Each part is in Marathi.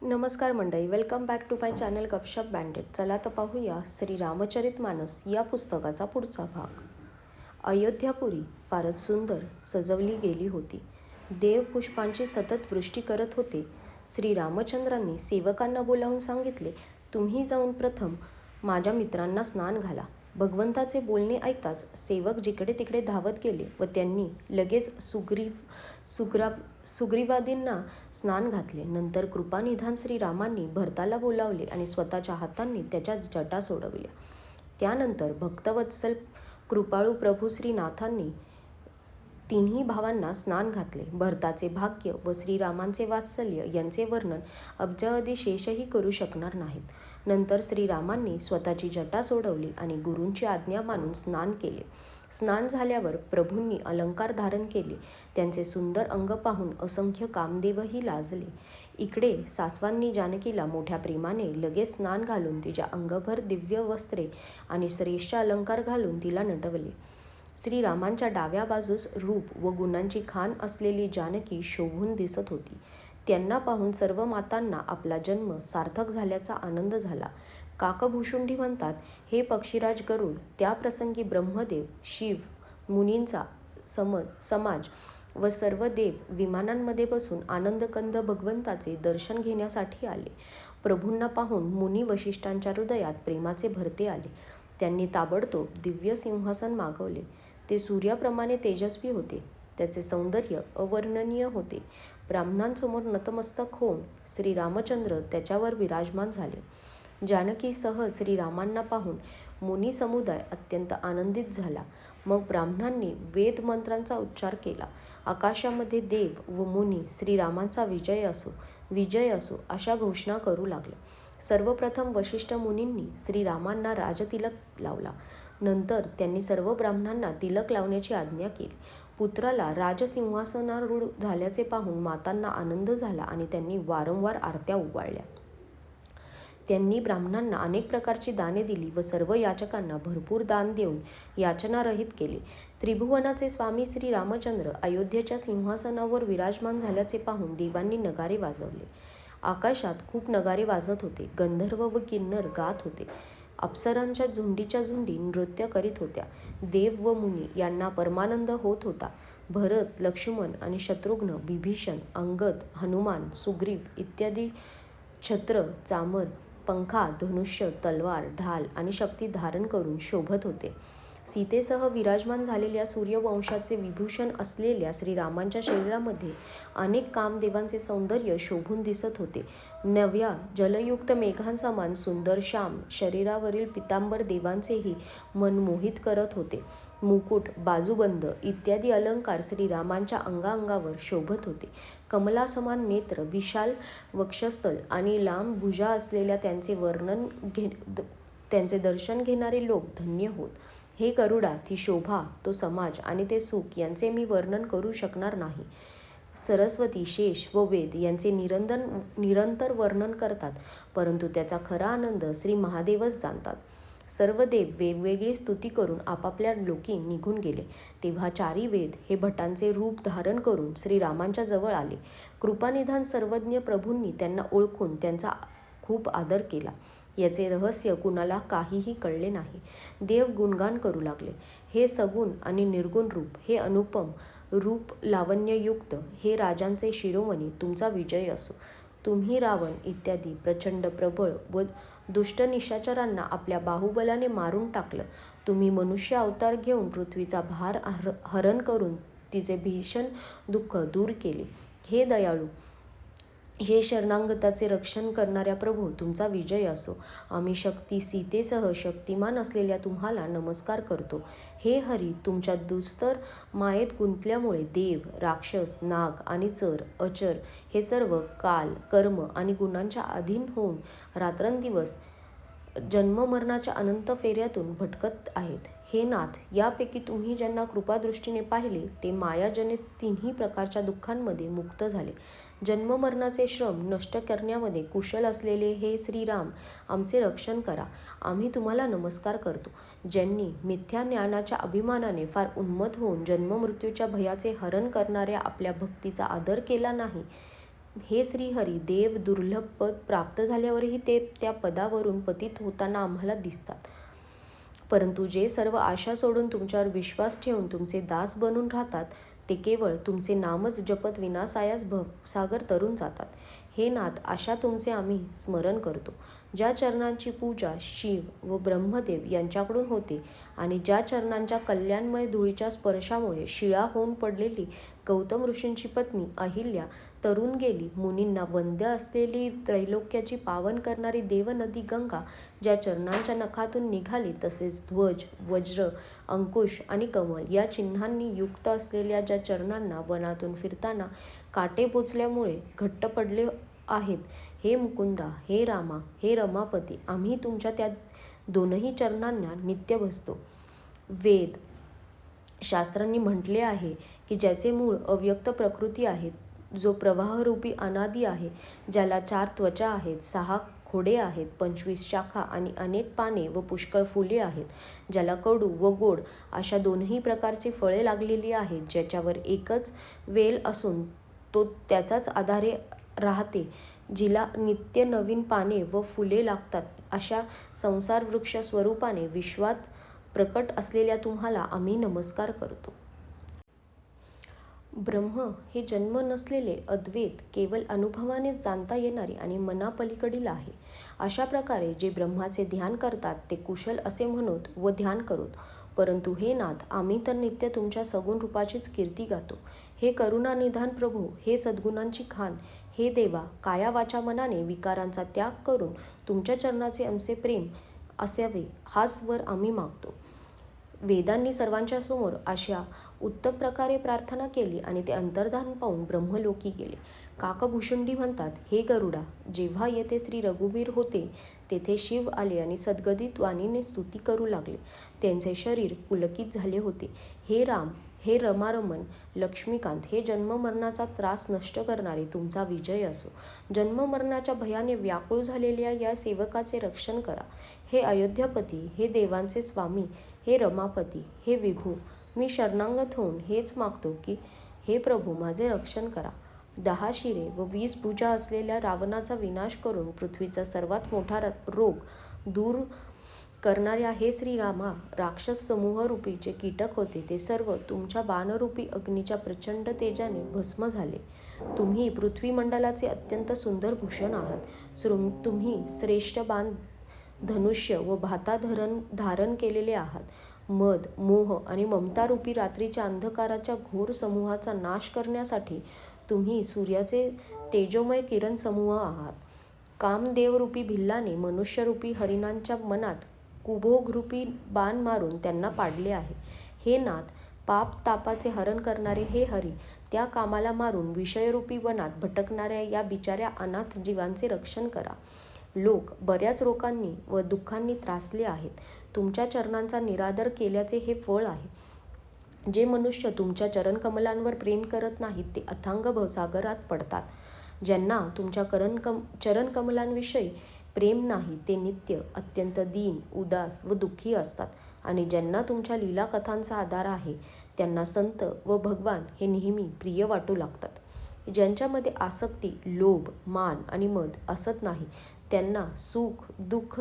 नमस्कार मंडळी, welcome back to my channel Gapshap बँडेड. चला तर पाहूया श्री रामचरितमानस या पुस्तकाचा पुढचा भाग. अयोध्यापुरी फारच सुंदर सजवली गेली होती. देव पुष्पांची सतत वृष्टी करत होते. श्री रामचंद्रांनी सेवकांना बोलावून सांगितले, तुम्ही जाऊन प्रथम माझ्या मित्रांना स्नान घाला. भगवंताचे बोलणे ऐकताच सेवक जिकडे तिकडे धावत गेले व त्यांनी लगेच सुग्रीवादींना स्नान घातले. नंतर कृपानिधान श्रीरामांनी भरताला बोलावले आणि स्वतःच्या हातांनी त्याच्या जटा सोडविल्या. त्यानंतर भक्तवत्सल कृपाळू प्रभू श्रीनाथांनी तिन्ही भावांना स्नान घातले. भरताचे भाग्य व श्रीरामांचे वात्सल्य यांचे वर्णन अब्जावधी शेषही करू शकणार नाहीत. नंतर श्रीरामांनी स्वतःची जटा सोडवली आणि गुरूंची आज्ञा मानून स्नान केले. स्नान झाल्यावर प्रभूंनी अलंकार धारण केले. त्यांचे सुंदर अंग पाहून असंख्य कामदेवही लाजले. इकडे सासवांनी जानकीला मोठ्या प्रेमाने लगेच स्नान घालून तिच्या अंगभर दिव्य वस्त्रे आणि श्रेष्ठ अलंकार घालून तिला नटवले. श्रीरामांच्या डाव्या बाजूस रूप व गुणांची खाण असलेली जानकी शोभून दिसत होती. त्यांना पाहून सर्व मातांना आपला जन्म सार्थक झाल्याचा आनंद झाला. काकभूषुंडी म्हणतात, हे पक्षीराज गरुड त्या प्रसंगी ब्रह्मदेव, शिव, मुनींचा समाज व सर्व देव विमानांमध्ये बसून आनंदकंद भगवंताचे दर्शन घेण्यासाठी आले. प्रभूंना पाहून मुनी वशिष्ठांच्या हृदयात प्रेमाचे भरते आले. त्यांनी ताबडतोब दिव्य सिंहासन मागवले. ते सूर्याप्रमाणे तेजस्वी होते. त्याचे सौंदर्य अवर्णनीय होते. ब्राह्मणांसमोर नतमस्तक होऊन श्रीरामचंद्र त्याच्यावर विराजमान झाले. जानकीसह श्रीरामांना पाहून मुनी समुदाय अत्यंत आनंदित झाला. मग ब्राह्मणांनी वेद मंत्रांचा उच्चार केला. आकाशामध्ये देव व मुनी श्रीरामांचा विजय असो अशा घोषणा करू लागले. सर्वप्रथम वशिष्ठ मुनींनी श्रीरामांना राजतिलक लावला. नंतर त्यांनी सर्व ब्राह्मणांना तिलक लावण्याची आज्ञा केली. पुत्राला राजसिंहासनारूढ झाल्याचे पाहून मातांना आनंद झाला आणि त्यांनी वारंवार आरत्या उवाळल्या. त्यांनी ब्राह्मणांना अनेक प्रकारची दाने दिली व सर्व याचकांना भरपूर दान देऊन याचनारहित केले. त्रिभुवनाचे स्वामी श्री रामचंद्र अयोध्येच्या सिंहासनावर विराजमान झाल्याचे पाहून देवांनी नगारे वाजवले. आकाशात खूप नगारे वाजत होते. गंधर्व व किन्नर गात होते. अप्सरांच्या झुंडीच्या झुंडी नृत्य करीत होत्या. देव व मुनी यांना परमानंद होत होता. भरत, लक्ष्मण आणि शत्रुघ्न, विभीषण, अंगद, हनुमान, सुग्रीव इत्यादी छत्र, चामर, पंखा, धनुष्य, तलवार, ढाल आणि शक्ती धारण करून शोभत होते. सीतेसह विराजमान झालेल्या सूर्यवंशाचे विभूषण असलेल्या श्रीरामांच्या शरीरामध्ये अनेक कामदेवांचे सौंदर्य शोभून दिसत होते. नव्या जलयुक्त मेघांसमान सुंदर श्याम शरीरावरील पितांबर देवांचेही मन मोहित करत होते. मुकुट, बाजूबंद इत्यादी अलंकार श्रीरामांच्या अंगावर शोभत होते. कमलासमान नेत्र, विशाल वक्षस्थल आणि लांब भुजा असलेल्या त्यांचे दर्शन घेणारे लोक धन्य होत. हे गरुडा, ती शोभा, तो समाज आणि ते सुख यांचे मी वर्णन करू शकणार नाही. सरस्वती, शेष व वेद यांचे निरंतर वर्णन करतात, परंतु त्याचा खरा आनंद श्री महादेवच जाणतात. सर्व देव वेगवेगळी स्तुती करून आपापल्या लोकी निघून गेले. तेव्हा चारी वेद हे भटांचे रूप धारण करून श्रीरामांच्या जवळ आले. कृपानिधान सर्वज्ञ प्रभूंनी त्यांना ओळखून त्यांचा खूप आदर केला. याचे रहस्य कुणाला काहीही कळले नाही. देव गुणगान करू लागले, हे सगुण आणि निर्गुण रूप, हे अनुपम रूप लावण्ययुक्त, हे राजांचे शिरोमणी, तुमचा विजय असो. तुम्ही रावण इत्यादी प्रचंड प्रबळ व दुष्ट निशाचरांना आपल्या बाहुबलाने मारून टाकलं. तुम्ही मनुष्य अवतार घेऊन पृथ्वीचा भार हरण करून तिचे भीषण दुःख दूर केले. हे दयाळू, हे शरणागताचे रक्षण करणाऱ्या प्रभू, तुमचा विजय असो. आम्ही सीतेसह शक्तिमान असलेल्या तुम्हाला नमस्कार करतो. हे हरी, तुमच्या दुस्तर मायेत गुंतल्यामुळे देव, राक्षस, नाग आणि चर, अचर हे सर्व काल, कर्म आणि गुणांच्या अधीन होऊन रात्रंदिवस जन्ममरणाच्या अनंत फेऱ्यातून भटकत आहेत. हे नाथ, यापैकी तुम्ही ज्यांना कृपादृष्टीने पाहिले ते मायाजनित तिन्ही प्रकारच्या दुःखांमध्ये मुक्त झाले. जन्ममरणाचे श्रम नष्ट करण्यामध्ये कुशल असलेले हे श्रीराम, आमचे रक्षण करा. आम्ही तुम्हाला नमस्कार करतो. ज्यांनी मिथ्या ज्ञानाच्या अभिमानाने फार उन्मत्त होऊन जन्ममृत्यूच्या भयाचे हरण करणाऱ्या आपल्या भक्तीचा आदर केला नाही, हे श्रीहरी देव दुर्लभ पद प्राप्त झाल्यावरही ते त्या पदावरून पतित होताना आम्हाला दिसतात. परंतु जे सर्व आशा सोडून तुमच्यावर विश्वास ठेवून तुमचे दास बनून राहतात ते केवळ तुमचे नामच जपत विनाशायास भवसागर तरून जातात. हे नाथ, अशा तुमचे आम्ही स्मरण करतो, ज्या चरणांची पूजा शिव व ब्रह्मदेव यांच्याकडून होते आणि ज्या चरणांच्या कल्याणमय धुळीच्या स्पर्शामुळे शिळा होऊन पडलेली गौतम ऋषींची पत्नी अहिल्या तरुण गेली, मुनींना वंद्य असलेली त्रैलोक्याची पावन करणारी देवनदी गंगा ज्या चरणांच्या नखातून निघाली, तसेच ध्वज, वज्र, अंकुश आणि कमल या चिन्हांनी युक्त असलेल्या ज्या चरणांना वनातून फिरताना काटे बोचल्यामुळे घट्ट पडले आहेत, हे मुकुंदा, हे रामा, हे रमापती, आम्ही तुमच्या त्या दोनही चरणांना नित्य बसतो. वेद शास्त्रांनी म्हटले आहे की ज्याचे मूळ अव्यक्त प्रकृती आहे, जो प्रवाहरूपी अनादी आहे, ज्याला 4 त्वचा आहेत, 6 खोडे आहेत, 25 शाखा आणि अनेक पाने व पुष्कळ फुले आहेत, ज्याला कडू व गोड अशा दोन्ही प्रकारची फळे लागलेली आहेत, ज्याच्यावर एकच वेल असून तो त्याचाच आधारे राहते, जिला नित्य नवीन पाने व फुले लागतात, अशा संसार वृक्ष स्वरूपाने विश्वात प्रकट असलेल्या तुम्हाला आम्ही नमस्कार करतो. ब्रह्म हे जन्म नसलेले अद्वैत, केवळ अनुभवानेच जाणता येणारे आणि मनापलीकडील आहे. अशा प्रकारे जे ब्रह्माचे ध्यान करतात ते कुशल असे म्हणत व ध्यान करोत. परंतु हे नाथ, आम्ही तर नित्य तुमच्या सगुण रूपाचीच कीर्ती गातो. हे करुणानिधान प्रभू, हे सद्गुणांची खान, हे देवा, काया वाचा मनाने विकारांचा त्याग करून तुमच्या चरणाचे आमचे प्रेम असावे, हाच वर आम्ही मागतो. वेदांनी सर्वांच्या समोर अशा उत्तम प्रकारे प्रार्थना केली आणि ते अंतर्धान पाहून ब्रह्मलोकी गेले. काकभूषुंडी म्हणतात, हे गरुडा, जेव्हा येथे श्री रघुवीर होते तेथे शिव आले आणि सद्गदित वाणीने स्तुती करू लागले. त्यांचे शरीर पुलकित झाले होते. हे राम, हे रमारमण, लक्ष्मीकांत, हे जन्ममरणाचा त्रास नष्ट करणारे, तुमचा विजय असो. जन्ममरणाच्या भयाने व्याकुळ झालेल्या या सेवकाचे रक्षण करा. हे अयोध्यापती, हे देवांचे स्वामी, हे रमापती, हे विभू, मी शरणागत होऊन हेच मागतो की हे प्रभू, माझे रक्षण करा. 10 शिरे व 20 भुजा असलेल्या रावणाचा विनाश करून पृथ्वीचा सर्वात मोठा रोग दूर करणाऱ्या हे श्रीरामा, राक्षस समूहरूपी जे कीटक होते ते सर्व तुमच्या बाणरूपी अग्नीच्या प्रचंड तेजाने भस्म झाले. तुम्ही पृथ्वीमंडलाचे अत्यंत सुंदर भूषण आहात. तुम्ही श्रेष्ठ बाण, धनुष्य व भाता धारण केलेले आहात. मद, मोह आणि ममतारूपी रात्रीच्या अंधकाराच्या घोर समूहाचा नाश करण्यासाठी तुम्ही सूर्याचे तेजोमय किरण समूह आहात. कामदेवरूपी भिल्लाने मनुष्यरूपी हरिणांच्या मनात कुभोगरूपी बाण मारून त्यांना पाडले आहे. हे नाथ, पाप तापाचे हरण करणारे हे हरी, त्या कामाला मारून विषयरूपी वनात भटकणाऱ्या या बिचाऱ्या अनाथ जीवांचे रक्षण करा. लोक बऱ्याच रोगांनी व दुःखांनी त्रासले आहेत. तुमच्या चरणांचा निरादर केल्याचे हे फळ आहे. जे मनुष्य तुमच्या चरणकमलांवर प्रेम करत नाहीत ते अथांग भवसागरात पडतात. ज्यांना तुमच्या चरणकमलांविषयी प्रेम नाही ते नित्य अत्यंत दीन, उदास व दुःखी असतात. आणि ज्यांना तुमच्या लीला कथांचा आधार आहे त्यांना संत व भगवान हे नेहमी प्रिय वाटू लागतात. ज्यांच्यामध्ये आसक्ती, लोभ, मान आणि मद असत नाही त्यांना सुख दुःख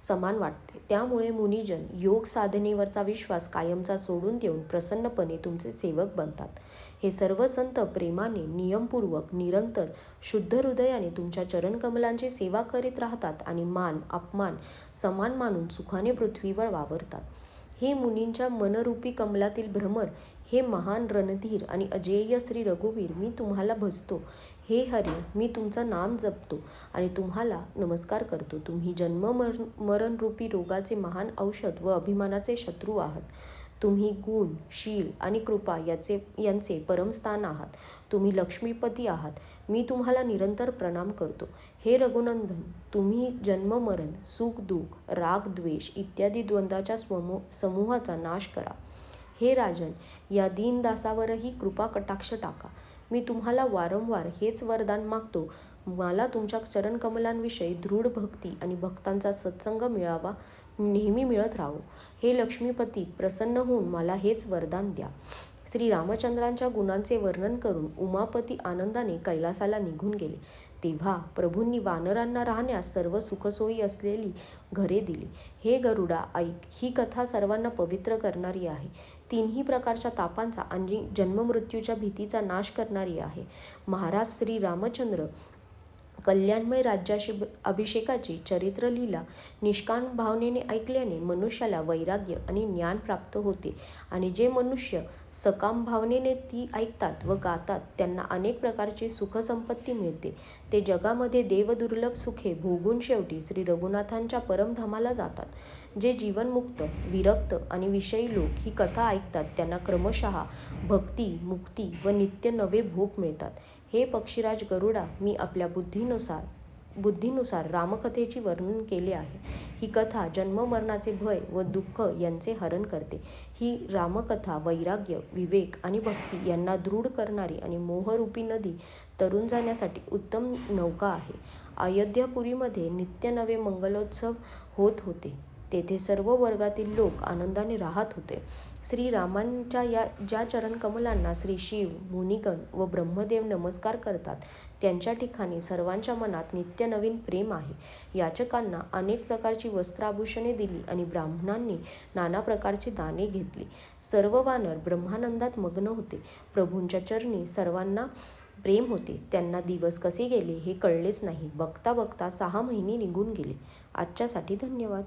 समान वाटते. त्यामुळे मुनिजन योग साधनेवरचा विश्वास कायमचा सोडून देऊन प्रसन्नपणे तुमचे सेवक बनतात. हे सर्व संत प्रेमाने, नियमपूर्वक, निरंतर शुद्ध हृदयाने तुमच्या चरणकमलांची सेवा करीत राहतात आणि मान अपमान समान मानून सुखाने पृथ्वीवर वावरतात. हे मुनींच्या मनरूपी कमलातील भ्रमर, हे महान रणधीर आणि अजेय श्री रघुवीर, मी तुम्हाला भजतो. हे हरी, मी तुमचं नाम जपतो आणि तुम्हाला नमस्कार करतो. तुम्ही मरणरूपी रोगाचे महान औषध व अभिमानाचे शत्रू आहात. तुम्ही गुण, शील आणि कृपा यांचे परमस्थान आहात. तुम्ही लक्ष्मीपती आहात. मी तुम्हाला निरंतर प्रणाम करतो. हे रघुनंदन, तुम्ही जन्म मरण, सुख दुःख, राग द्वेष इत्यादी द्वंद्वाच्या समूहाचा नाश करा. हे राजन, या दीनदासावरही कृपा कटाक्ष टाका. मी तुम्हाला वारंवार हेच वरदान मागतो. मला तुमच्या चरणकमलांविषयी दृढ भक्ती आणि भक्तांचा सत्संग नेहमी मिळत राहो. हे लक्ष्मीपती, प्रसन्न होऊन मला हेच वरदान द्या. श्री रामचंद्रांच्या गुणांचे वर्णन करून उमापती आनंदाने कैलासाला निघून गेले. तेव्हा प्रभूंनी वानरांना राहण्यास सर्व सुखसोयी असलेली घरे दिली. हे गरुडा ऐक, ही कथा सर्वांना पवित्र करणारी आहे. तिन्ही प्रकारच्या तापांचा आणि जन्ममृत्यूच्या भीतीचा नाश करणारी आहे. महाराज श्री रामचंद्र कल्याणमय अभिषेकाची चरित्रलीला निष्काम भावनेने ऐकल्याने मनुष्याला वैराग्य आणि ज्ञान प्राप्त होते आणि जे मनुष्य सकाम भावनेने ती ऐकतात व गातात त्यांना अनेक प्रकारची सुखसंपत्ती मिळते. ते जगामध्ये देवदुर्लभ सुखे भोगून शेवटी श्री रघुनाथांच्या परमधामाला जातात. जे जीवनमुक्त, विरक्त आणि विषयी लोक ही कथा ऐकतात त्यांना क्रमशः भक्ती, मुक्ती व नित्य नवे भोग मिळतात. हे पक्षीराज गरुडा, मी आपल्या बुद्धीनुसार रामकथेचे वर्णन केले आहे. ही कथा जन्ममरणाचे भय व दुःख यांचे हरण करते. ही रामकथा वैराग्य, विवेक आणि भक्ती यांना दृढ करणारी आणि मोहरूपी नदी तरून जाण्यासाठी उत्तम नौका आहे. अयोध्यापुरीमध्ये नित्य नवे मंगलोत्सव होत होते. तेथे सर्व वर्गातील लोक आनंदाने राहत होते. श्रीरामांच्या ज्या चरणकमलांना श्री शिव, मुनिगण व ब्रह्मदेव नमस्कार करतात त्यांच्या ठिकाणी सर्वांच्या मनात नित्य नवीन प्रेम आहे. याचकांना अनेक प्रकारची वस्त्राभूषणे दिली आणि ब्राह्मणांनी नाना प्रकारची दाने घेतली. सर्व वानर ब्रह्मानंदात मग्न होते. प्रभूंच्या चरणी सर्वांना प्रेम होते. त्यांना दिवस कसे गेले हे कळलेच नाही. बघता बघता 6 महिने निघून गेले. आजच्यासाठी धन्यवाद.